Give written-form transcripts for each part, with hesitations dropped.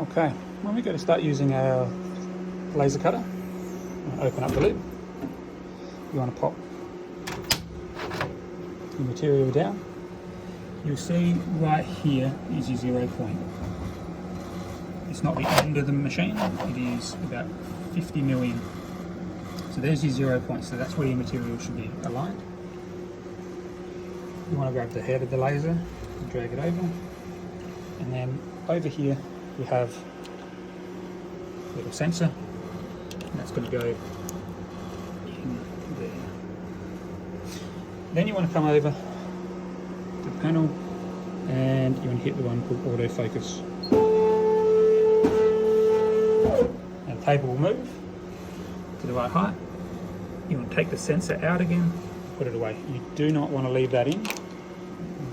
Okay, when we go to start using our laser cutter, open up the lid. You want to pop your material down. You'll see right here is your 0 point. It's not the end of the machine, it is about 50 million. So there's your 0 point, so that's where your material should be aligned. You want to grab the head of the laser and drag it over. And then over here we have a little sensor, and that's going to go in there. Then you want to come over to the panel and you want to hit the one called autofocus. And the table will move to the right height. You want to take the sensor out again, put it away. You do not want to leave that in.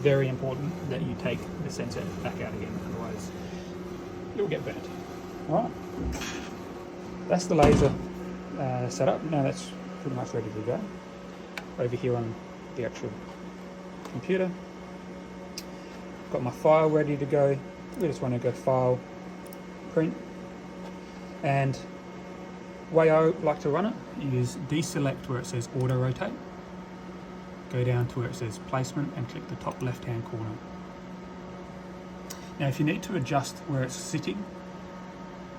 Very important that you take the sensor back out again, otherwise you'll get burnt. Alright, that's the laser set up. Now that's pretty much ready to go. Over here on the actual computer, got my file ready to go. We just want to go file, print, and the way I like to run it is deselect where it says auto rotate, go down to where it says placement and click the top left hand corner. Now if you need to adjust where it's sitting,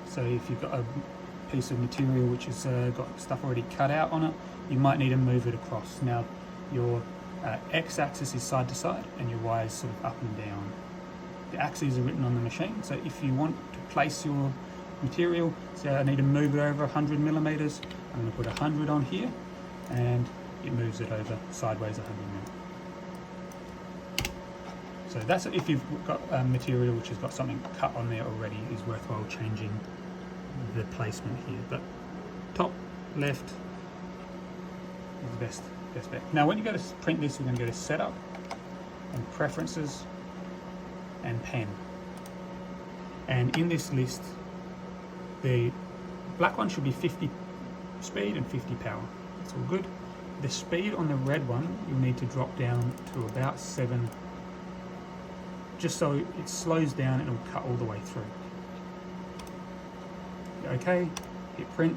so if you've got a piece of material which has got stuff already cut out on it, you might need to move it across. Now your x-axis is side to side and your y is sort of up and down. The axes are written on the machine, so if you want to place your material, say I need to move it over 100 millimeters, I'm going to put 100 on here and it moves it over sideways 100 mil. So that's if you've got material which has got something cut on there already, is worthwhile changing the placement here. But top left is the best bet. Now when you go to print this, we're going to go to setup and preferences and pen. And in this list, the black one should be 50 speed and 50 power. That's all good. The speed on the red one, you'll need to drop down to about 7, just so it slows down and it'll cut all the way through. Okay, hit print.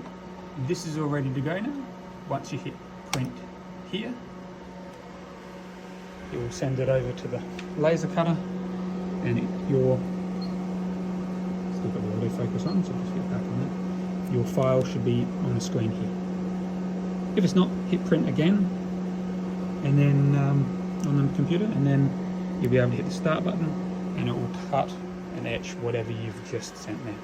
This is all ready to go now. Once you hit print here, it will send it over to the laser cutter, and still got the autofocus on, so just get back on that. Your file should be on the screen here. If it's not, hit print again, and then on the computer, and then you'll be able to hit the start button, and it will cut and etch whatever you've just sent there.